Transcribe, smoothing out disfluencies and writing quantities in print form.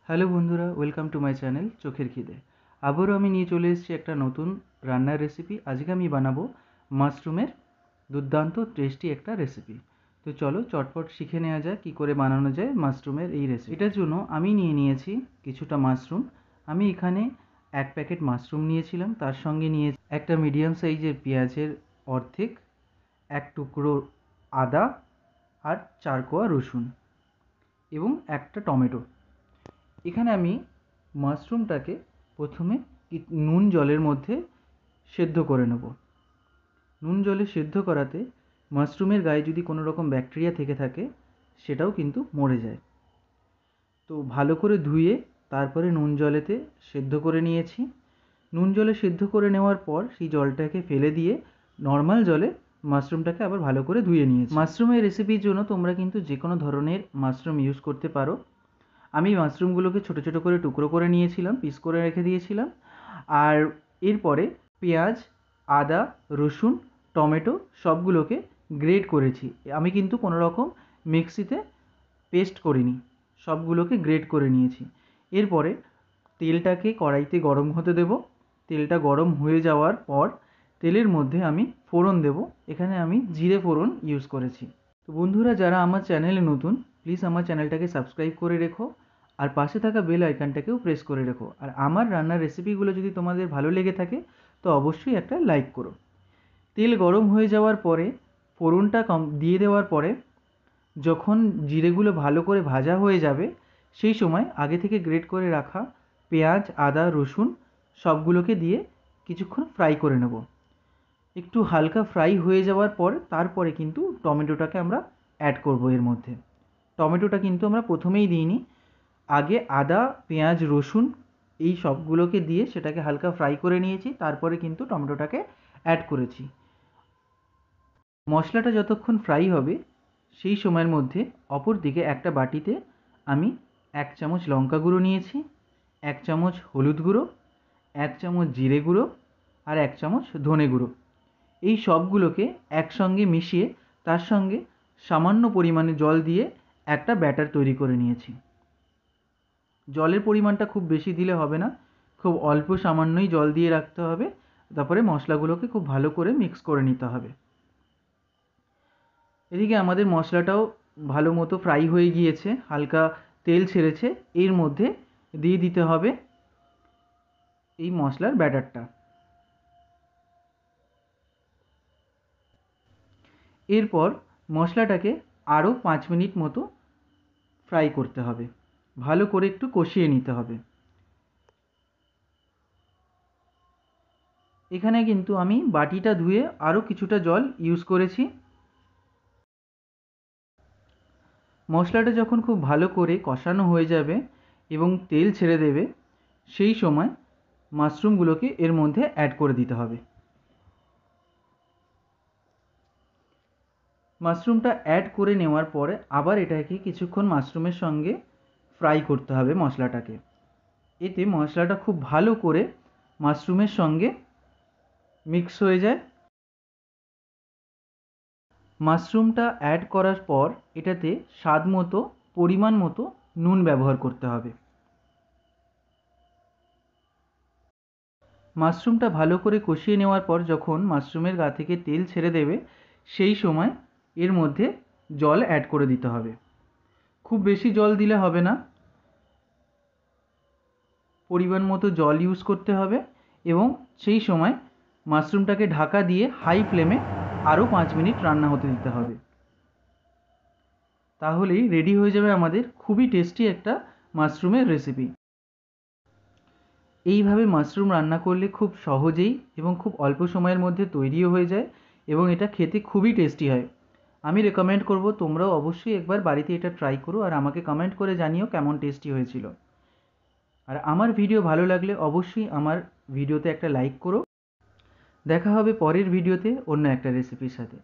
Hello বন্ধুরা, welcome to my channel চোখের খিদে। আবারও আমি নিয়ে চলে এসেছি একটা নতুন রান্নার রেসিপি। আজকে আমি বানাবো মাশরুমের দুর্দান্ত টেস্টি একটা রেসিপি। তো চলো চটপট শিখে নেওয়া যায় কী করে বানানো যায় মাশরুমের এই রেসিপি। এটার জন্য আমি নিয়ে নিয়েছি কিছুটা মাশরুম। আমি এখানে 1 প্যাকেট মাশরুম নিয়েছিলাম, তার সঙ্গে নিয়ে একটা মিডিয়াম সাইজের পেঁয়াজের অর্ধেক, 1 টুকরো আদা আর 4 কোয়া রসুন এবং একটা টমেটো। এখানে আমি মাশরুমটাকে প্রথমে নুন জলের মধ্যে সেদ্ধ করে নেব। নুন জলে সেদ্ধ করাতে মাশরুমের গায়ে যদি কোনো রকম ব্যাকটেরিয়া থেকে থাকে সেটাও কিন্তু মরে যায়। তো ভালো করে ধুয়ে তারপরে নুন জলেতে সেদ্ধ করে নিয়েছি। নুন জলে সেদ্ধ করে নেওয়ার পর সেই জলটাকে ফেলে দিয়ে নর্মাল জলে মাশরুমটাকে আবার ভালো করে ধুয়ে নিয়েছি। মাশরুমের রেসিপির জন্য তোমরা কিন্তু যে কোনো ধরনের মাশরুম ইউজ করতে পারো। আমি মাশরুমগুলোকে ছোটো ছোটো করে টুকরো করে নিয়েছিলাম, পিস করে রেখে দিয়েছিলাম। আর এরপরে পেঁয়াজ, আদা, রসুন, টমেটো সবগুলোকে গ্রেট করেছি। আমি কিন্তু কোনো রকম মিক্সিতে পেস্ট করিনি, সবগুলোকে গ্রেট করে নিয়েছি। এরপরে তেলটাকে কড়াইতে গরম হতে দেব। তেলটা গরম হয়ে যাওয়ার পর তেলের মধ্যে আমি ফোড়ন দেব। এখানে আমি জিরে ফোড়ন ইউজ করেছি। তো বন্ধুরা, যারা আমার চ্যানেলে নতুন, প্লিজ আমার চ্যানেলটাকে সাবস্ক্রাইব করে রেখো আর পাশে থাকা বেল আইকনটাকেও প্রেস করে রেখো। আর আমার রান্নার রেসিপিগুলো যদি তোমাদের ভালো লেগে থাকে তো অবশ্যই একটা লাইক করো। তেল গরম হয়ে যাওয়ার পরে ফোড়নটা দিয়ে দেওয়ার পরে যখন জিরেগুলো ভালো করে ভাজা হয়ে যাবে সেই সময় আগে থেকে গ্রেট করে রাখা পেঁয়াজ, আদা, রসুন সবগুলোকে দিয়ে কিছুক্ষণ ফ্রাই করে নেব। একটু হালকা ফ্রাই হয়ে যাওয়ার পর তারপরে কিন্তু টমেটোটাকে আমরা অ্যাড করব এর মধ্যে। টমেটোটা কিন্তু আমরা প্রথমেই দিইনি, আগে আদা, পেঁয়াজ, রসুন এই সবগুলোকে দিয়ে সেটাকে হালকা ফ্রাই করে নিয়েছি, তারপরে কিন্তু টমেটোটাকে অ্যাড করেছি। মশলাটা যতক্ষণ ফ্রাই হবে সেই সময়ের মধ্যে অপর দিকে একটা বাটিতে আমি 1 চামচ লঙ্কা গুঁড়ো নিয়েছি, 1 চামচ হলুদ গুঁড়ো, 1 চামচ জিরে গুঁড়ো আর 1 চামচ ধনে গুঁড়ো এই সবগুলোকে একসঙ্গে মিশিয়ে তার সঙ্গে সামান্য পরিমাণে জল দিয়ে একটা ব্যাটার তৈরি করে নিয়েছি। জলের পরিমাণটা খুব বেশি দিলে হবে না, খুব অল্প সামান্যই জল দিয়ে রাখতে হবে। তারপরে মশলাগুলোকে খুব ভালো করে মিক্স করে নিতে হবে। এদিকে আমাদের মশলাটাও ভালো মতো ফ্রাই হয়ে গিয়েছে, হালকা তেল ছেড়েছে। এর মধ্যে দিয়ে দিতে হবে এই মশলার ব্যাটারটা। এরপর মশলাটাকে আরও 5 মিনিট মতো ফ্রাই করতে হবে, ভালো করে একটু কষিয়ে নিতে হবে। এখানে কিন্তু আমি বাটিটা ধুয়ে আরও কিছুটা জল ইউজ করেছি। মশলাটা যখন খুব ভালো করে কষানো হয়ে যাবে এবং তেল ছেড়ে দেবে সেই সময় মাশরুমগুলোকে এর মধ্যে অ্যাড করে দিতে হবে। মাশরুমটা অ্যাড করে নেওয়ার পরে আবার এটাকে কিছুক্ষণ মাশরুমের সঙ্গে ফ্রাই করতে হবে মশলাটাকে। এতে মশলাটা খুব ভালো করে মাশরুমের সঙ্গে মিক্স হয়ে যায়। মাশরুমটা অ্যাড করার পর এটাতে স্বাদ মতো পরিমাণ মতো নুন ব্যবহার করতে হবে। মাশরুমটা ভালো করে কষিয়ে নেওয়ার পর যখন মাশরুমের গা থেকে তেল ছেড়ে দেবে সেই সময় এর মধ্যে জল অ্যাড করে দিতে হবে। খুব বেশি জল দিলে হবে না, পরিমাণ মতো জল ইউজ করতে হবে এবং সেই সময় মাশরুমটাকে ঢাকা দিয়ে হাই ফ্লেমে আরও 5 মিনিট রান্না হতে দিতে হবে। তাহলেই রেডি হয়ে যাবে আমাদের খুবই টেস্টি একটা মাশরুমের রেসিপি। এইভাবে মাশরুম রান্না করলে খুব সহজেই এবং খুব অল্প সময়ের মধ্যে তৈরিও হয়ে যায় এবং এটা খেতে খুবই টেস্টি হয়। আমি রেকমেন্ড করব তোমরাও অবশ্যই একবার বাড়িতে এটা ট্রাই করো আর আমাকে কমেন্ট করে জানিও কেমন টেস্টি হয়েছিল। আর আমার ভিডিও ভালো লাগলে অবশ্যই আমার ভিডিওতে একটা লাইক করো। দেখা হবে পরের ভিডিওতে অন্য একটা রেসিপির সাথে।